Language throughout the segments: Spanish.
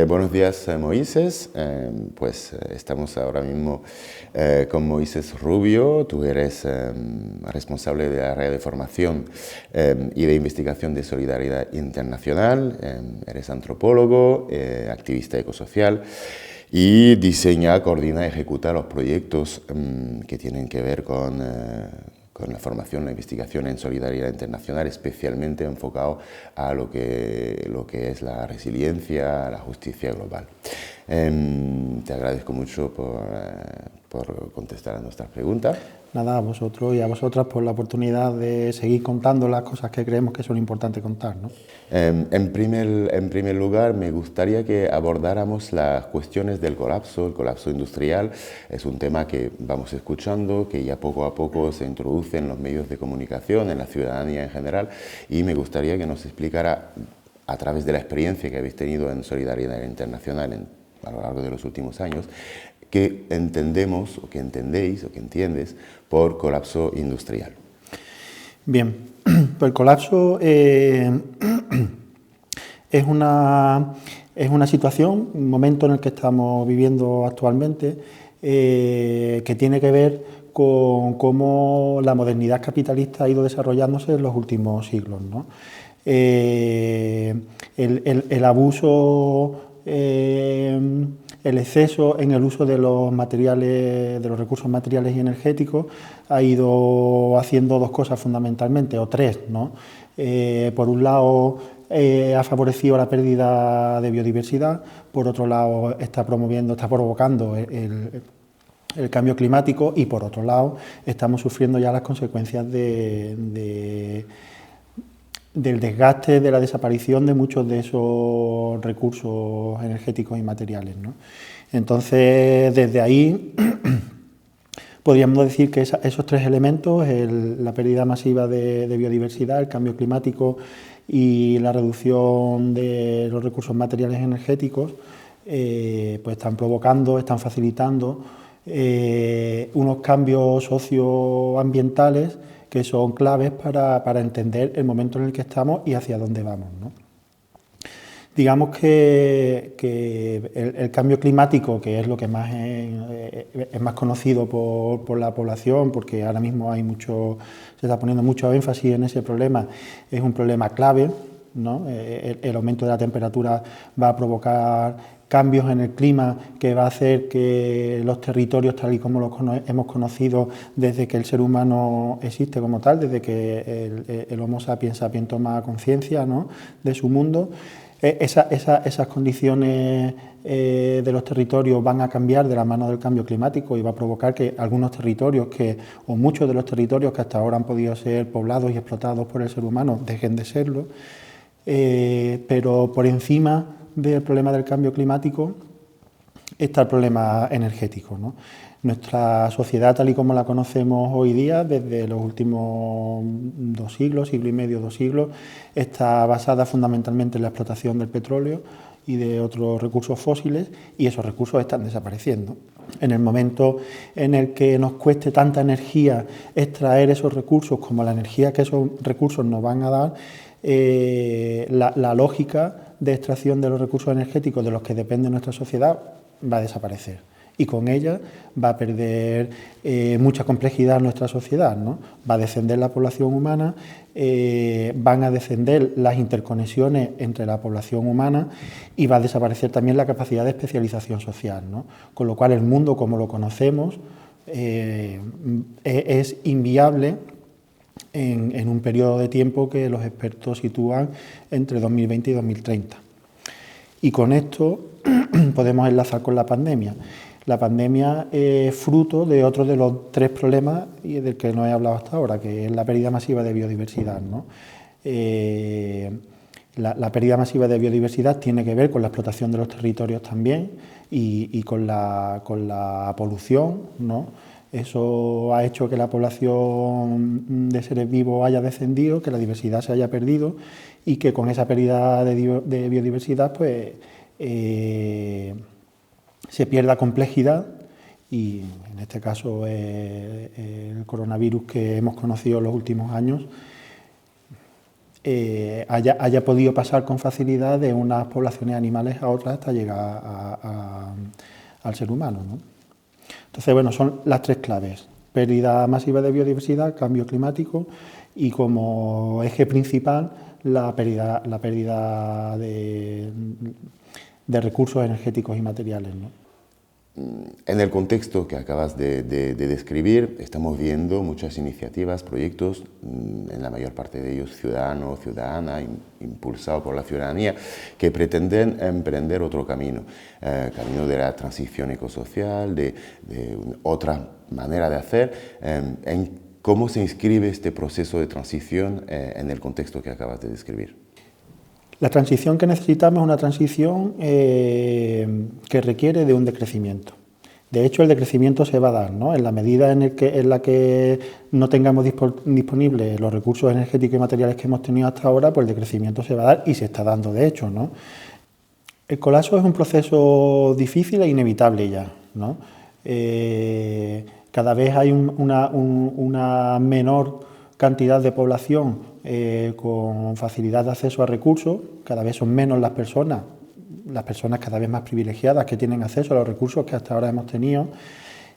Buenos días, Moisés. Estamos ahora mismo con Moisés Rubio. Tú eres responsable de la red de formación y de investigación de Solidaridad Internacional. Eres antropólogo, activista ecosocial y diseña, coordina y ejecuta los proyectos que tienen que ver con la formación, la investigación en solidaridad internacional, especialmente enfocado a lo que es la resiliencia, la justicia global. Te agradezco mucho por contestar a nuestras preguntas. Nada, a vosotros y a vosotras por la oportunidad de seguir contando las cosas que creemos que son importantes contar, ¿no? En primer lugar, me gustaría que abordáramos las cuestiones del colapso. El colapso industrial es un tema que vamos escuchando, que ya poco a poco se introduce en los medios de comunicación, en la ciudadanía en general, y me gustaría que nos explicara, a través de la experiencia que habéis tenido en Solidaridad Internacional a lo largo de los últimos años, qué entendemos, o qué entendéis, o qué entiendes por colapso industrial. Bien, pues el colapso es una situación, un momento en el que estamos viviendo actualmente, que tiene que ver con cómo la modernidad capitalista ha ido desarrollándose en los últimos siglos, ¿no? El abuso, el exceso en el uso de los materiales, de los recursos materiales y energéticos, ha ido haciendo dos cosas fundamentalmente, o tres, ¿no? Por un lado, ha favorecido la pérdida de biodiversidad, por otro lado está provocando el cambio climático, y por otro lado estamos sufriendo ya las consecuencias del desgaste, de la desaparición de muchos de esos recursos energéticos y materiales, ¿no? Entonces, desde ahí podríamos decir que esos tres elementos, la pérdida masiva de biodiversidad, el cambio climático y la reducción de los recursos materiales energéticos, pues están provocando, están facilitando unos cambios socioambientales que son claves para entender el momento en el que estamos y hacia dónde vamos, ¿no? Digamos que el cambio climático, que es lo que más es más conocido por la población, porque ahora mismo se está poniendo mucho énfasis en ese problema, es un problema clave, ¿no? El aumento de la temperatura va a provocar cambios en el clima que va a hacer que los territorios, tal y como los hemos conocido desde que el ser humano existe como tal, desde que el Homo sapiens sapiens toma conciencia, ¿no?, de su mundo, esas condiciones de los territorios van a cambiar de la mano del cambio climático y va a provocar que algunos territorios, o muchos de los territorios que hasta ahora han podido ser poblados y explotados por el ser humano, dejen de serlo. Pero por encima del problema del cambio climático está el problema energético, ¿no? Nuestra sociedad, tal y como la conocemos hoy día, desde los últimos 2 siglos, siglo y medio, 2 siglos, está basada fundamentalmente en la explotación del petróleo y de otros recursos fósiles, y esos recursos están desapareciendo. En el momento en el que nos cueste tanta energía extraer esos recursos como la energía que esos recursos nos van a dar, la lógica de extracción de los recursos energéticos de los que depende nuestra sociedad va a desaparecer, y con ella va a perder mucha complejidad nuestra sociedad, ¿no? Va a descender la población humana, van a descender las interconexiones entre la población humana, y va a desaparecer también la capacidad de especialización social, ¿no? Con lo cual el mundo como lo conocemos es inviable en un periodo de tiempo que los expertos sitúan entre 2020 y 2030. Y con esto podemos enlazar con la pandemia. La pandemia es fruto de otro de los tres problemas del que no he hablado hasta ahora, que es la pérdida masiva de biodiversidad, ¿no? La pérdida masiva de biodiversidad tiene que ver con la explotación de los territorios también y con la polución, ¿no? Eso ha hecho que la población de seres vivos haya descendido, que la diversidad se haya perdido, y que con esa pérdida de biodiversidad pues se pierda complejidad, y en este caso el coronavirus que hemos conocido en los últimos años haya podido pasar con facilidad de unas poblaciones animales a otras hasta llegar al ser humano, ¿no? Entonces, bueno, son las tres claves: pérdida masiva de biodiversidad, cambio climático y, como eje principal, la pérdida de recursos energéticos y materiales, ¿no? En el contexto que acabas de describir, estamos viendo muchas iniciativas, proyectos, en la mayor parte de ellos ciudadanos, ciudadana, impulsados por la ciudadanía, que pretenden emprender otro camino, camino de la transición ecosocial, de otra manera de hacer. ¿Cómo se inscribe este proceso de transición en el contexto que acabas de describir? La transición que necesitamos es una transición que requiere de un decrecimiento. De hecho, el decrecimiento se va a dar, ¿no? En la medida en la que no tengamos disponibles los recursos energéticos y materiales que hemos tenido hasta ahora, pues el decrecimiento se va a dar y se está dando, de hecho, ¿no? El colapso es un proceso difícil e inevitable ya, ¿no? Cada vez hay una menor cantidad de población con facilidad de acceso a recursos, cada vez son menos las personas cada vez más privilegiadas que tienen acceso a los recursos que hasta ahora hemos tenido,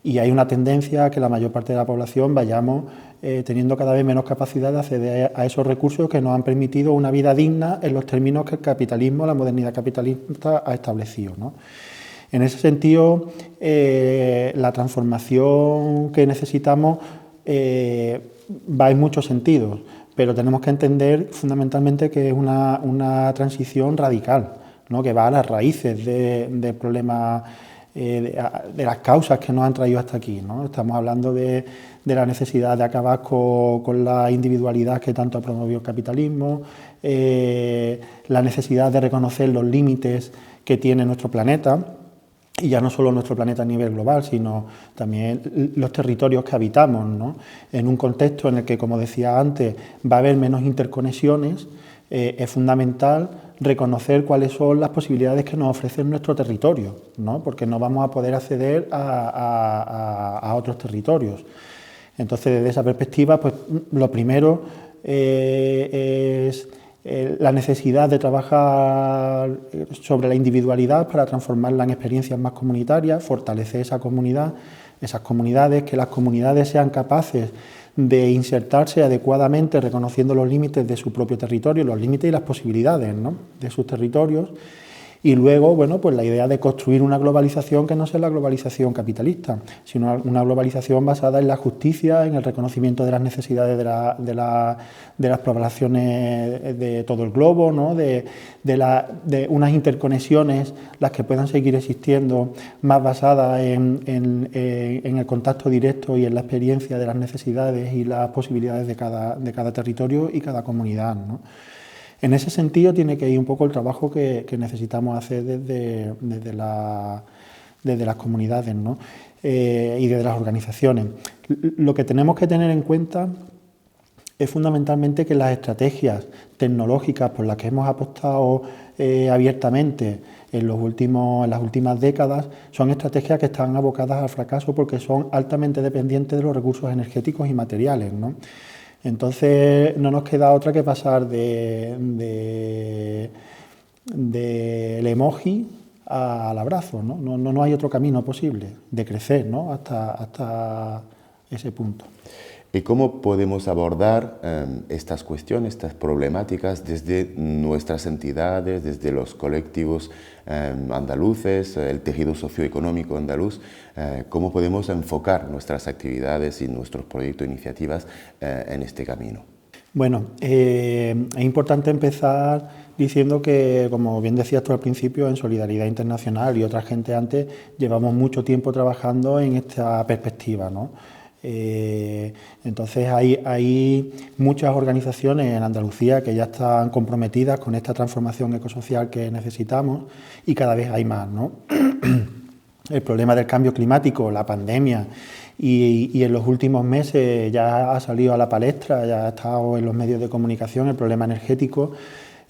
y hay una tendencia a que la mayor parte de la población vayamos teniendo cada vez menos capacidad de acceder a esos recursos que nos han permitido una vida digna en los términos que el capitalismo, la modernidad capitalista ha establecido, ¿no? En ese sentido, la transformación que necesitamos va en muchos sentidos, pero tenemos que entender fundamentalmente que es una transición radical, ¿no? Que va a las raíces del problema, de las causas que nos han traído hasta aquí, ¿no? Estamos hablando de la necesidad de acabar con la individualidad que tanto ha promovido el capitalismo, la necesidad de reconocer los límites que tiene nuestro planeta, y ya no solo nuestro planeta a nivel global, sino también los territorios que habitamos, ¿no? En un contexto en el que, como decía antes, va a haber menos interconexiones, es fundamental reconocer cuáles son las posibilidades que nos ofrece nuestro territorio, ¿no? Porque no vamos a poder acceder a otros territorios. Entonces, desde esa perspectiva, pues lo primero es la necesidad de trabajar sobre la individualidad para transformarla en experiencias más comunitarias, fortalecer esa comunidad, esas comunidades, que las comunidades sean capaces de insertarse adecuadamente reconociendo los límites de su propio territorio, los límites y las posibilidades, ¿no?, de sus territorios. Y luego, bueno, pues la idea de construir una globalización que no sea la globalización capitalista, sino una globalización basada en la justicia, en el reconocimiento de las necesidades de las poblaciones de todo el globo, ¿no? de unas interconexiones, las que puedan seguir existiendo, más basadas en el contacto directo y en la experiencia de las necesidades y las posibilidades de cada territorio y cada comunidad, ¿no? En ese sentido tiene que ir un poco el trabajo que necesitamos hacer desde las comunidades, ¿no? Y desde las organizaciones. Lo que tenemos que tener en cuenta es fundamentalmente que las estrategias tecnológicas por las que hemos apostado abiertamente en las últimas décadas son estrategias que están abocadas al fracaso porque son altamente dependientes de los recursos energéticos y materiales, ¿no? Entonces no nos queda otra que pasar del emoji al abrazo, ¿no? No hay otro camino posible de crecer, ¿no?, hasta ese punto. ¿Y cómo podemos abordar estas cuestiones, estas problemáticas desde nuestras entidades, desde los colectivos andaluces, el tejido socioeconómico andaluz? ¿Cómo podemos enfocar nuestras actividades y nuestros proyectos e iniciativas en este camino? Bueno, es importante empezar diciendo que, como bien decías tú al principio, en Solidaridad Internacional y otra gente antes, llevamos mucho tiempo trabajando en esta perspectiva, ¿no? Entonces hay muchas organizaciones en Andalucía que ya están comprometidas con esta transformación ecosocial que necesitamos y cada vez hay más, ¿no? El problema del cambio climático, la pandemia y en los últimos meses ya ha salido a la palestra, ya ha estado en los medios de comunicación el problema energético,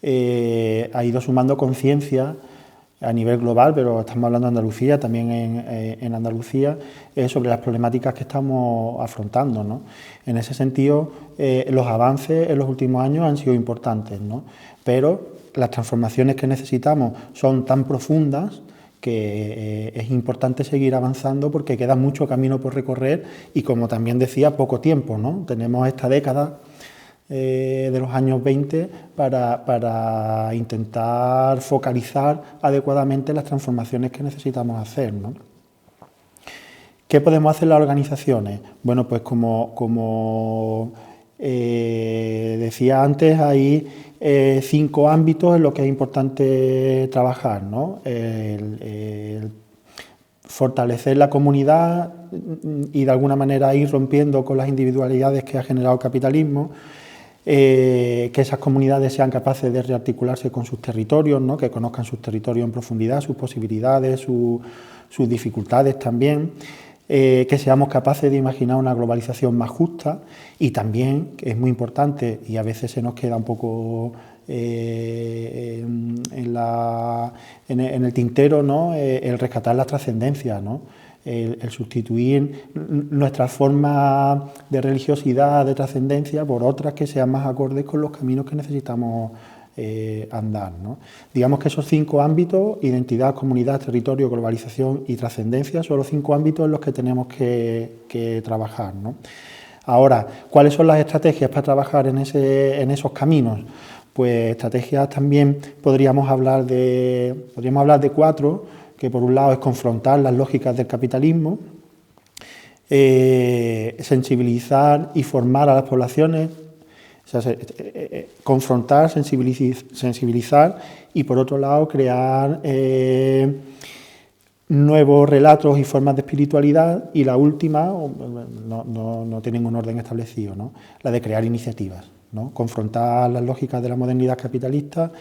ha ido sumando conciencia a nivel global, pero estamos hablando de Andalucía, también en Andalucía, sobre las problemáticas que estamos afrontando, ¿no? En ese sentido, los avances en los últimos años han sido importantes, ¿no? Pero las transformaciones que necesitamos son tan profundas que es importante seguir avanzando porque queda mucho camino por recorrer y, como también decía, poco tiempo, ¿no? Tenemos esta década de los años 20 para intentar focalizar adecuadamente las transformaciones que necesitamos hacer, ¿no? ¿Qué podemos hacer las organizaciones? Bueno, pues como decía antes, hay 5 ámbitos en los que es importante trabajar, ¿no? El fortalecer la comunidad y de alguna manera ir rompiendo con las individualidades que ha generado el capitalismo, que esas comunidades sean capaces de rearticularse con sus territorios, ¿no? Que conozcan sus territorios en profundidad, sus posibilidades, sus dificultades también, que seamos capaces de imaginar una globalización más justa y también, que es muy importante y a veces se nos queda un poco en el tintero, ¿no? El rescatar la trascendencia, ¿no? El sustituir nuestra forma de religiosidad, de trascendencia, por otras que sean más acordes con los caminos que necesitamos andar, ¿no? Digamos que esos 5 ámbitos, identidad, comunidad, territorio, globalización y trascendencia, son los 5 ámbitos en los que tenemos que trabajar, ¿no? Ahora, ¿cuáles son las estrategias para trabajar en esos caminos? Pues estrategias también podríamos hablar de 4, que por un lado es confrontar las lógicas del capitalismo, sensibilizar y formar a las poblaciones, o sea, confrontar, sensibilizar y por otro lado crear nuevos relatos y formas de espiritualidad, y la última, no tiene ningún orden establecido, ¿no? La de crear iniciativas, ¿no? Confrontar las lógicas de la modernidad capitalista,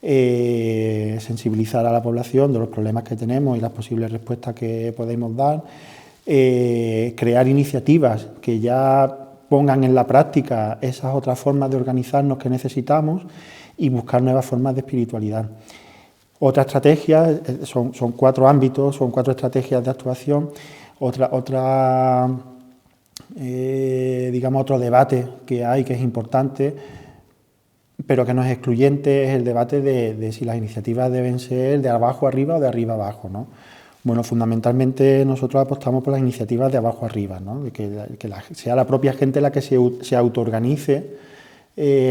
sensibilizar a la población de los problemas que tenemos y las posibles respuestas que podemos dar, crear iniciativas que ya pongan en la práctica esas otras formas de organizarnos que necesitamos y buscar nuevas formas de espiritualidad. Otra estrategia, son 4 ámbitos, son 4 estrategias de actuación. Digamos, otro debate que hay, que es importante, pero que no es excluyente, es el debate de si las iniciativas deben ser de abajo arriba o de arriba abajo, ¿no? Bueno, fundamentalmente nosotros apostamos por las iniciativas de abajo arriba, ¿no? De que sea la propia gente la que se autoorganice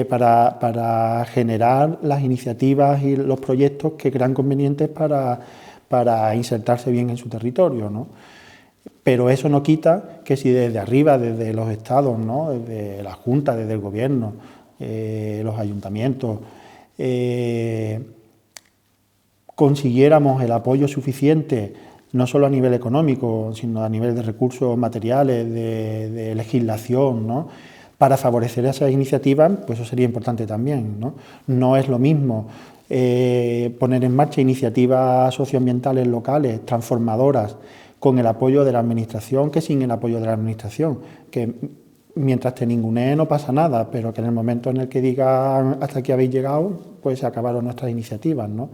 para generar las iniciativas y los proyectos que crean convenientes para insertarse bien en su territorio, ¿no? Pero eso no quita que si desde arriba, desde los estados, ¿no? Desde la Junta, desde el Gobierno, los ayuntamientos, consiguiéramos el apoyo suficiente, no solo a nivel económico, sino a nivel de recursos materiales, de legislación, ¿no? Para favorecer esas iniciativas, pues eso sería importante también, ¿no? No es lo mismo poner en marcha iniciativas socioambientales locales, transformadoras, con el apoyo de la Administración que sin el apoyo de la Administración, que mientras te ningunee no pasa nada, pero que en el momento en el que digan hasta aquí habéis llegado, pues se acabaron nuestras iniciativas, ¿no?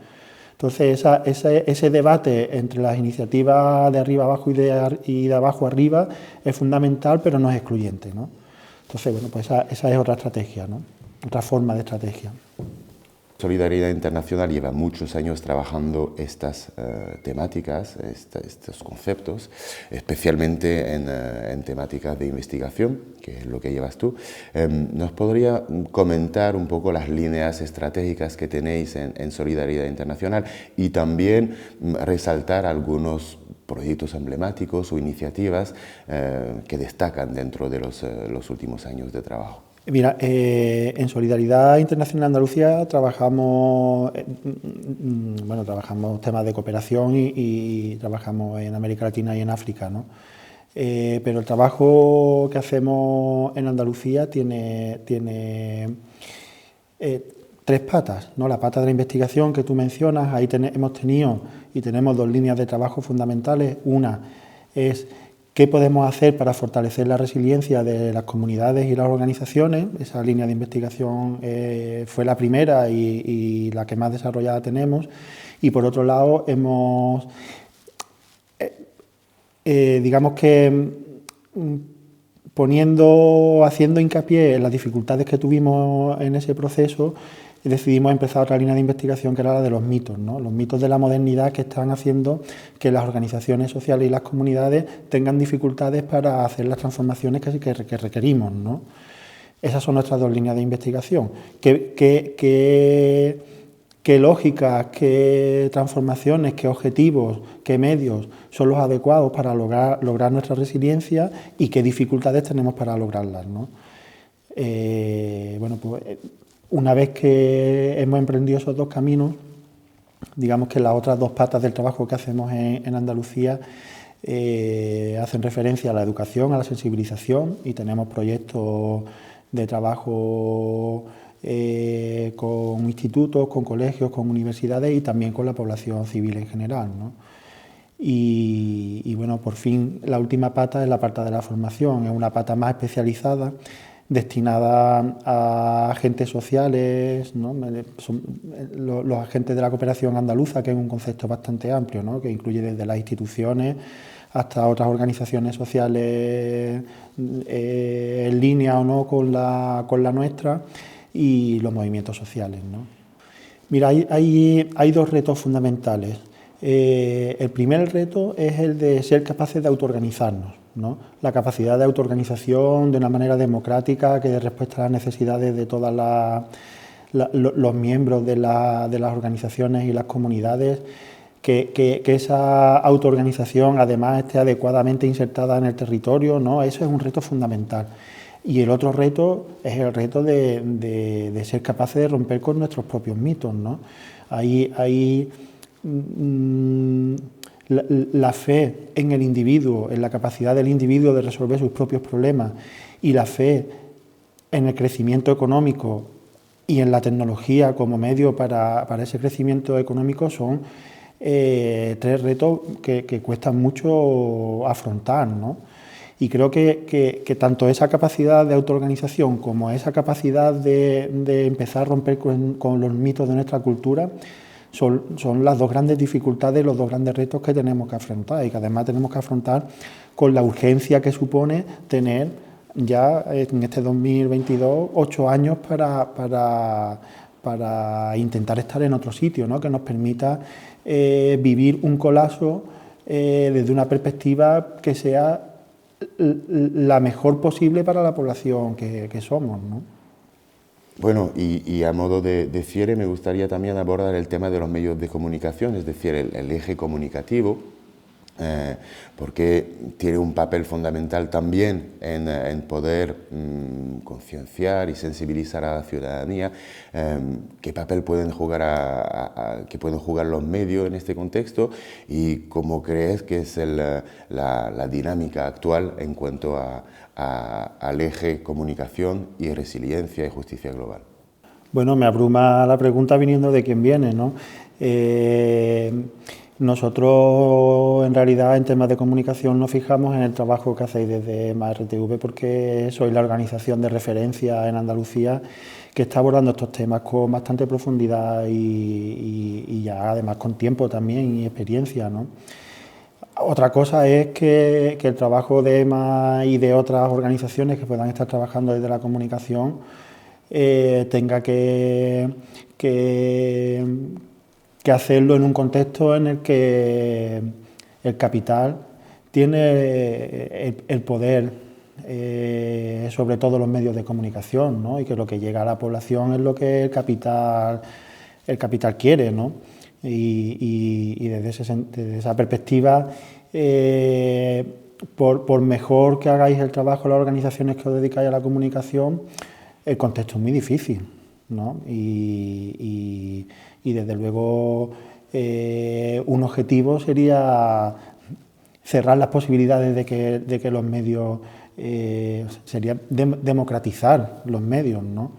Entonces, ese debate entre las iniciativas de arriba abajo y de abajo arriba es fundamental, pero no es excluyente, ¿no? Entonces, bueno, pues esa es otra estrategia, ¿no? Otra forma de estrategia. Solidaridad Internacional lleva muchos años trabajando estas temáticas, estos conceptos, especialmente en temáticas de investigación, que es lo que llevas tú. ¿Nos podría comentar un poco las líneas estratégicas que tenéis en Solidaridad Internacional y también resaltar algunos proyectos emblemáticos o iniciativas que destacan dentro de los últimos años de trabajo? Mira, en Solidaridad Internacional Andalucía trabajamos temas de cooperación y trabajamos en América Latina y en África, ¿no? Pero el trabajo que hacemos en Andalucía tiene 3 patas, ¿no? La pata de la investigación que tú mencionas, ahí hemos tenido y tenemos 2 líneas de trabajo fundamentales. Una es ¿Qué podemos hacer para fortalecer la resiliencia de las comunidades y las organizaciones? Esa línea de investigación fue la primera y la que más desarrollada tenemos. Y por otro lado, hemos, digamos que haciendo hincapié en las dificultades que tuvimos en ese proceso, decidimos empezar otra línea de investigación que era la de los mitos, ¿no? Los mitos de la modernidad que están haciendo que las organizaciones sociales y las comunidades tengan dificultades para hacer las transformaciones que requerimos, ¿no? Esas son nuestras dos líneas de investigación. ¿Qué lógicas, qué transformaciones, qué objetivos, qué medios son los adecuados para lograr nuestra resiliencia y qué dificultades tenemos para lograrlas, ¿no? Bueno, pues una vez que hemos emprendido esos dos caminos, digamos que las otras dos patas del trabajo que hacemos en Andalucía hacen referencia a la educación, a la sensibilización, y tenemos proyectos de trabajo con institutos, con colegios, con universidades y también con la población civil en general, ¿no? Y bueno, por fin la última pata es la pata de la formación, es una pata más especializada, destinada a agentes sociales, ¿no? Los agentes de la cooperación andaluza, que es un concepto bastante amplio, ¿no? Que incluye desde las instituciones hasta otras organizaciones sociales en línea o no con la nuestra, y los movimientos sociales, ¿no? Mira, hay dos retos fundamentales. El primer reto es el de ser capaces de autoorganizarnos, ¿no? La capacidad de autoorganización de una manera democrática que dé respuesta a las necesidades de todos los miembros de las organizaciones y las comunidades, que esa autoorganización además esté adecuadamente insertada en el territorio, ¿no? Eso es un reto fundamental. Y el otro reto es el reto de ser capaces de romper con nuestros propios mitos, ¿no? La fe en el individuo, en la capacidad del individuo de resolver sus propios problemas, y la fe en el crecimiento económico y en la tecnología como medio para ese crecimiento económico son tres retos que cuestan mucho afrontar, ¿no? Y creo que tanto esa capacidad de autoorganización como esa capacidad de empezar a romper con los mitos de nuestra cultura son las dos grandes dificultades, los dos grandes retos que tenemos que afrontar, y que además tenemos que afrontar con la urgencia que supone tener ya en este 2022 8 años para intentar estar en otro sitio, ¿no? Que nos permita vivir un colapso desde una perspectiva que sea la mejor posible para la población que somos, ¿no? Bueno, y a modo de cierre me gustaría también abordar el tema de los medios de comunicación, es decir, el eje comunicativo, porque tiene un papel fundamental también en poder concienciar y sensibilizar a la ciudadanía. ¿Qué papel pueden jugar pueden jugar los medios en este contexto, y cómo crees que es la dinámica actual en cuanto al eje comunicación y resiliencia y justicia global? Bueno, me abruma la pregunta viniendo de quien viene, ¿no? Nosotros, en realidad, en temas de comunicación nos fijamos en el trabajo que hacéis desde MARTV, porque sois la organización de referencia en Andalucía que está abordando estos temas con bastante profundidad y ya además con tiempo también y experiencia, ¿no? Otra cosa es que el trabajo de EMA y de otras organizaciones que puedan estar trabajando desde la comunicación tenga que hacerlo en un contexto en el que el capital tiene el poder sobre todo los medios de comunicación, ¿no? Y que lo que llega a la población es lo que el capital quiere, ¿no? Y desde esa perspectiva, por mejor que hagáis el trabajo las organizaciones que os dedicáis a la comunicación, el contexto es muy difícil, ¿no? Y desde luego un objetivo sería cerrar las posibilidades de que los medios, sería democratizar los medios, ¿no?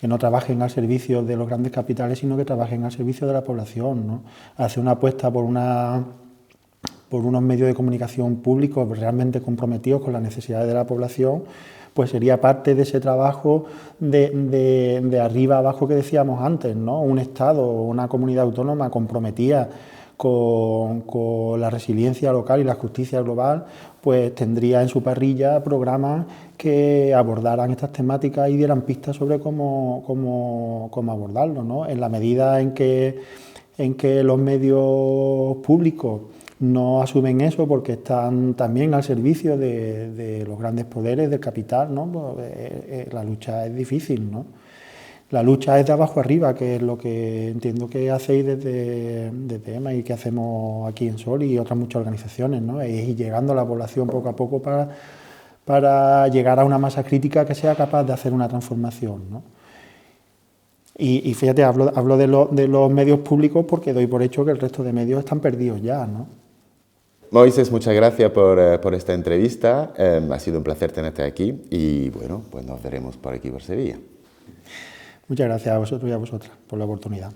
Que no trabajen al servicio de los grandes capitales, sino que trabajen al servicio de la población, ¿no? Hacer una apuesta por una por unos medios de comunicación públicos realmente comprometidos con las necesidades de la población, pues sería parte de ese trabajo de arriba abajo que decíamos antes, ¿no? Un Estado o una comunidad autónoma comprometida con la resiliencia local y la justicia global, pues tendría en su parrilla programas que abordaran estas temáticas y dieran pistas sobre cómo abordarlo, ¿no? En la medida en que los medios públicos no asumen eso porque están también al servicio de los grandes poderes del capital, ¿no? Pues, la lucha es difícil, ¿no? La lucha es de abajo arriba, que es lo que entiendo que hacéis desde EMA y que hacemos aquí en Sol y otras muchas organizaciones, ¿no? Es ir llegando a la población poco a poco para llegar a una masa crítica que sea capaz de hacer una transformación, ¿no? Y fíjate, hablo de los medios públicos porque doy por hecho que el resto de medios están perdidos ya, ¿no? Moisés, muchas gracias por esta entrevista. Ha sido un placer tenerte aquí y bueno, pues nos veremos por aquí por Sevilla. Muchas gracias a vosotros y a vosotras por la oportunidad.